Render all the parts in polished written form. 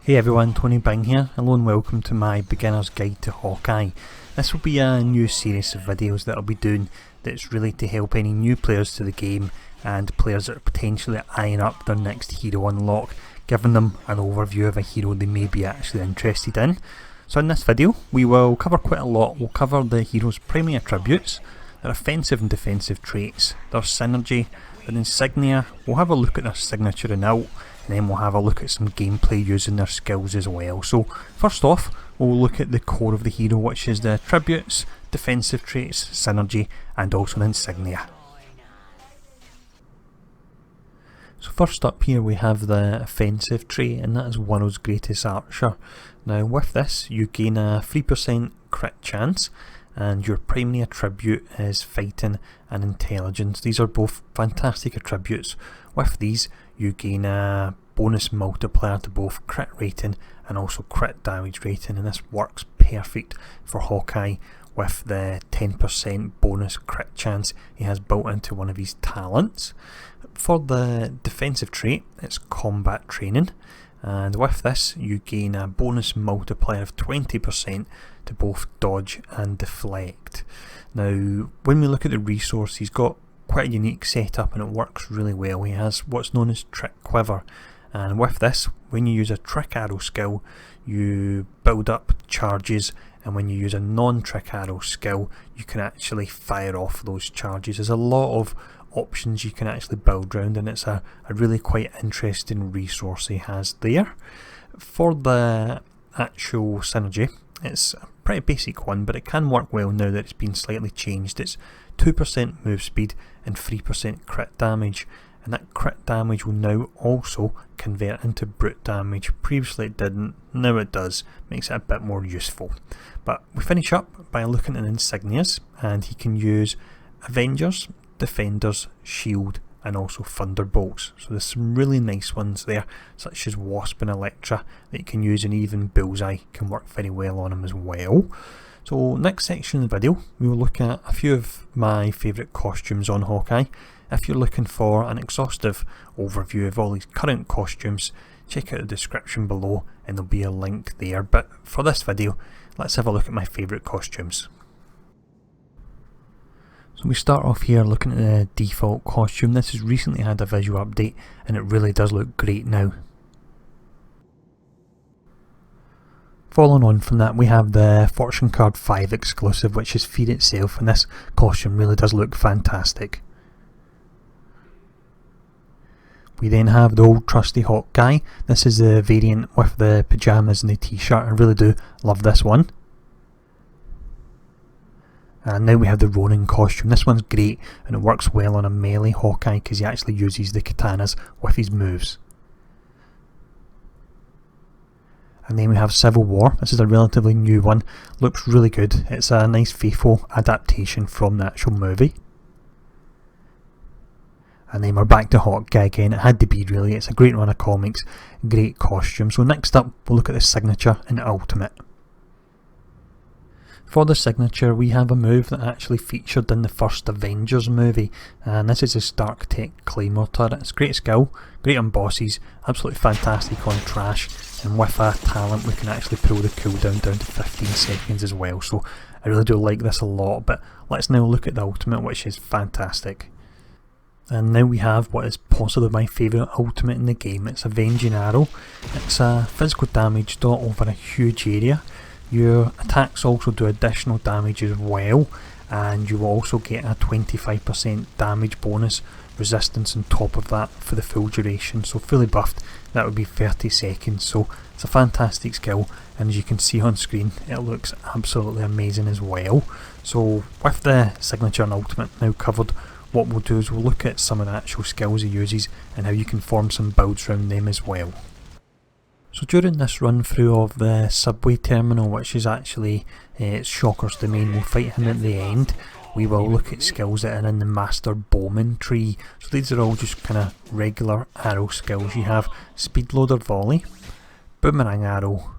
Hey everyone, Tony Bing here. Hello and welcome to my beginner's guide to Hawkeye. This will be a new series of videos that I'll be doing that's really to help any new players to the game and players that are potentially eyeing up their next hero unlock, giving them an overview of a hero they may be actually interested in. So in this video we will cover quite a lot. We'll cover the hero's primary attributes, their offensive and defensive traits, their synergy, their insignia, we'll have a look at their signature and ult, and then we'll have a look at some gameplay using their skills as well. So first off, we'll look at the core of the hero, which is the attributes, defensive traits, synergy and also the insignia. So first up here we have the offensive trait, and that is World's Greatest Archer. Now with this you gain a 3% crit chance, and your primary attribute is fighting and intelligence. These are both fantastic attributes. With these you gain a bonus multiplier to both crit rating and also crit damage rating, and this works perfect for Hawkeye with the 10% bonus crit chance he has built into one of his talents. For the defensive trait, it's combat training, and with this you gain a bonus multiplier of 20% to both dodge and deflect. Now when we look at the resource, he's got quite a unique setup and it works really well. He has what's known as Trick Quiver, and with this, when you use a trick arrow skill you build up charges, and when you use a non-trick arrow skill you can actually fire off those charges. There's a lot of options you can actually build around, and it's a really quite interesting resource he has there. For the actual synergy, it's a pretty basic one, but it can work well now that it's been slightly changed. It's 2% move speed and 3% crit damage, and that crit damage will now also convert into brute damage. Previously it didn't, now it does. Makes it a bit more useful. But we finish up by looking at insignias, and he can use Avengers, Defenders, Shield and also Thunderbolts. So there's some really nice ones there, such as Wasp and Electra that you can use, and even Bullseye can work very well on him as well. So next section of the video we will look at a few of my favourite costumes on Hawkeye. If you're looking for an exhaustive overview of all these current costumes, check out the description below and there'll be a link there. But for this video, let's have a look at my favourite costumes. So we start off here looking at the default costume. This has recently had a visual update and it really does look great now. Following on from that, we have the Fortune Card 5 exclusive, which is Feed itself, and this costume really does look fantastic. We then have the old trusty Hawkeye. This is the variant with the pyjamas and the t-shirt. I really do love this one. And now we have the Ronin costume. This one's great and it works well on a melee Hawkeye because he actually uses the katanas with his moves. And then we have Civil War. This is a relatively new one. Looks really good. It's a nice faithful adaptation from the actual movie. And then we're back to Hawkeye again. It had to be really. It's a great run of comics. Great costume. So next up we'll look at the signature and ultimate. For the signature we have a move that actually featured in the first Avengers movie, and this is a Stark Tech Claymore turret. It's a great skill, great on bosses, absolutely fantastic on trash, and with a talent we can actually pull the cooldown down to 15 seconds as well. So I really do like this a lot, but let's now look at the ultimate, which is fantastic. And now we have what is possibly my favourite ultimate in the game. It's Avenging Arrow. It's a physical damage dot over a huge area. Your attacks also do additional damage as well, and you will also get a 25% damage bonus resistance on top of that for the full duration. So fully buffed, that would be 30 seconds. So it's a fantastic skill, and as you can see on screen it looks absolutely amazing as well. So with the signature and ultimate now covered, what we'll do is we'll look at some of the actual skills he uses and how you can form some builds around them as well. So during this run through of the subway terminal, which is actually Shocker's domain, we'll fight him at the end. We will look at skills that are in the Master Bowman tree. So these are all just kind of regular arrow skills. You have Speed Loader Volley, Boomerang Arrow,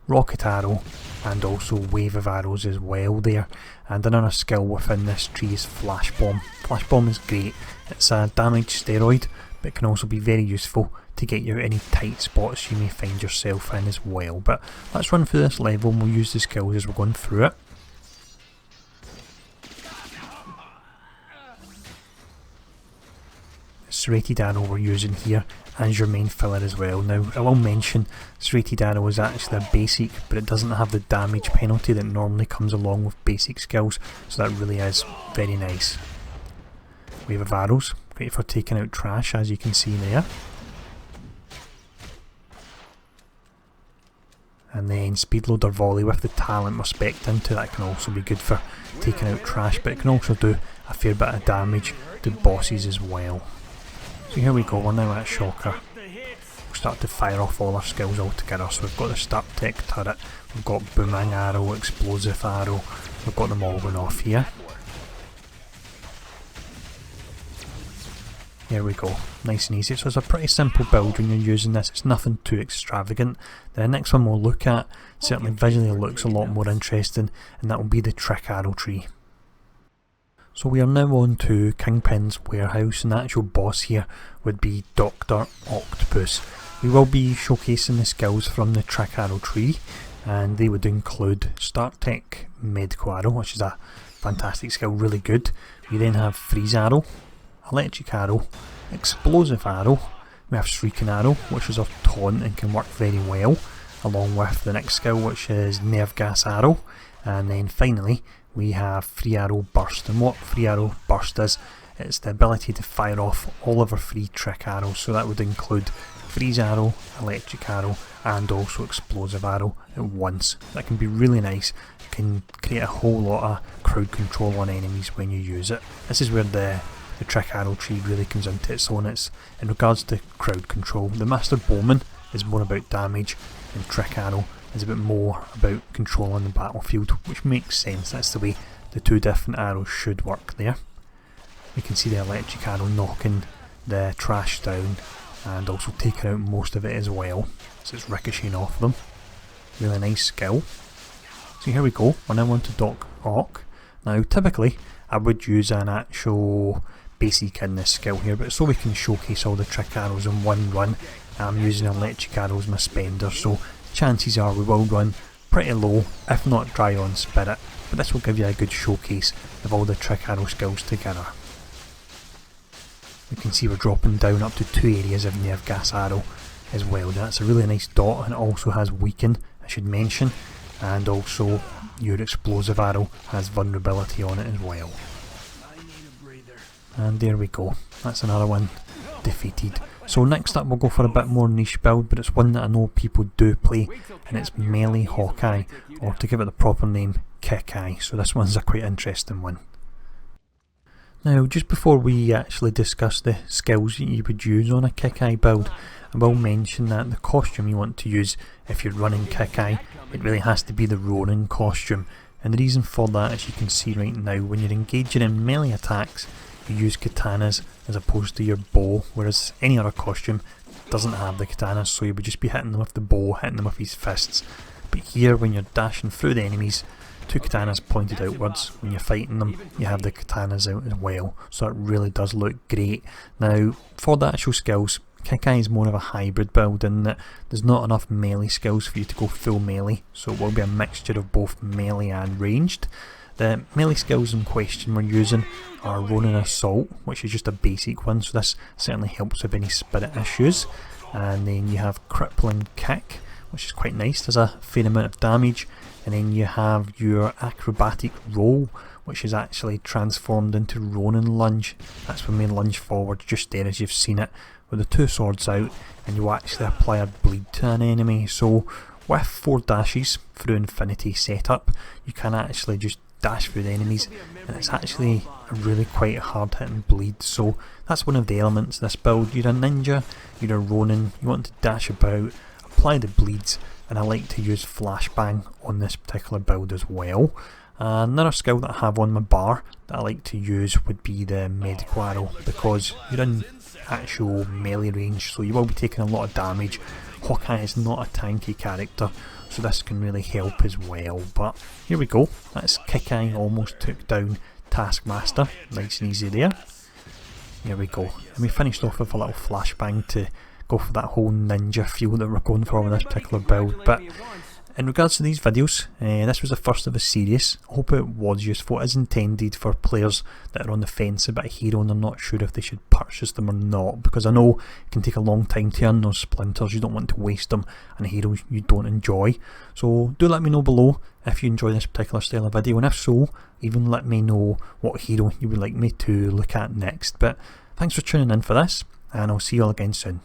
Rocket Arrow and also Wave of Arrows as well there. And another skill within this tree is Flash Bomb. Flash Bomb is great. It's a damage steroid, but it can also be very useful to to get you out any tight spots you may find yourself in as well. But let's run through this level and we'll use the skills as we're going through it. Serrated arrow we're using here as your main filler as well. Now I will mention serrated arrow is actually a basic, but it doesn't have the damage penalty that normally comes along with basic skills, so that really is very nice. Wave of arrows, great for taking out trash, as you can see there. And then speed load or volley with the talent we're spec'd into, that can also be good for taking out trash, but it can also do a fair bit of damage to bosses as well. So here we go, we're now at Shocker. We'll start to fire off all our skills all together. So we've got the Start Tech turret, we've got Booming Arrow, Explosive Arrow, we've got them all going off here. Here we go, nice and easy. So it's a pretty simple build when you're using this, it's nothing too extravagant. The next one we'll look at certainly visually looks a lot more interesting, and that will be the Trick Arrow tree. So we are now on to Kingpin's warehouse, and the actual boss here would be Dr. Octopus. We will be showcasing the skills from the Trick Arrow tree, and they would include Start Tech Medical Arrow, which is a fantastic skill, really good. We then have Freeze Arrow, Electric Arrow, Explosive Arrow, we have Shrieking Arrow, which is our taunt and can work very well, along with the next skill, which is Nerve Gas Arrow, and then finally we have Free Arrow Burst. And what Free Arrow Burst is, it's the ability to fire off all of our free trick arrows, so that would include Freeze Arrow, Electric Arrow and also Explosive Arrow at once. That can be really nice, can create a whole lot of crowd control on enemies when you use it. This is where the Trick Arrow tree really comes into its own. It's in regards to crowd control. The Master Bowman is more about damage, and Trick Arrow is a bit more about controlling the battlefield, which makes sense. That's the way the two different arrows should work there. We can see the Electric Arrow knocking the trash down and also taking out most of it as well, so it's ricocheting off them. Really nice skill. So here we go, we're now on to Doc Ock. Now typically I would use an actual basic in this skill here, but so we can showcase all the trick arrows in one run, I'm using Electric Arrow as my spender, so chances are we will run pretty low, if not dry on spirit, but this will give you a good showcase of all the trick arrow skills together. You can see we're dropping down up to 2 areas of Nerve Gas Arrow as well. That's a really nice dot, and it also has Weaken, I should mention, and also your Explosive Arrow has vulnerability on it as well. And there we go, that's another one defeated. So next up we'll go for a bit more niche build, but it's one that I know people do play, and it's Melee Hawkeye, or to give it the proper name, Kick-Eye. So this one's a quite interesting one. Now just before we actually discuss the skills that you would use on a Kick-Eye build, I will mention that the costume you want to use if you're running Kick-Eye, it really has to be the Ronin costume, and the reason for that, as you can see right now, when you're engaging in melee attacks you use katanas as opposed to your bow, whereas any other costume doesn't have the katanas, so you would just be hitting them with the bow, hitting them with his fists. But here when you're dashing through the enemies, 2 katanas pointed outwards. When you're fighting them you have the katanas out as well, so it really does look great. Now for the actual skills, Kick-Eye is more of a hybrid build in that there's not enough melee skills for you to go full melee, so it will be a mixture of both melee and ranged. The melee skills in question we're using are Ronin Assault, which is just a basic one, so this certainly helps with any spirit issues. And then you have Crippling Kick, which is quite nice, there's a fair amount of damage. And then you have your Acrobatic Roll, which is actually transformed into Ronin Lunge. That's when we lunge forward just there as you've seen it, with the 2 swords out, and you actually apply a bleed to an enemy. So with 4 dashes through Infinity setup, you can actually just dash through the enemies, and it's actually a really quite hard hitting bleed. So that's one of the elements of this build. You're a ninja, you're a Ronin, you want to dash about, apply the bleeds, and I like to use Flashbang on this particular build as well. Another skill that I have on my bar that I like to use would be the Medical Arrow, because you're in actual melee range, so you will be taking a lot of damage. Hawkeye is not a tanky character, so this can really help as well. But here we go, that's Kick-Eye almost took down Taskmaster, nice and easy there. Here we go, and we finished off with a little flashbang to go for that whole ninja feel that we're going for with this particular build. But in regards to these videos, this was the first of a series. I hope it was useful. It is intended for players that are on the fence about a hero and they're not sure if they should purchase them or not, because I know it can take a long time to earn those splinters. You don't want to waste them on a hero you don't enjoy. So do let me know below if you enjoy this particular style of video, and if so, even let me know what hero you would like me to look at next. But thanks for tuning in for this, and I'll see you all again soon.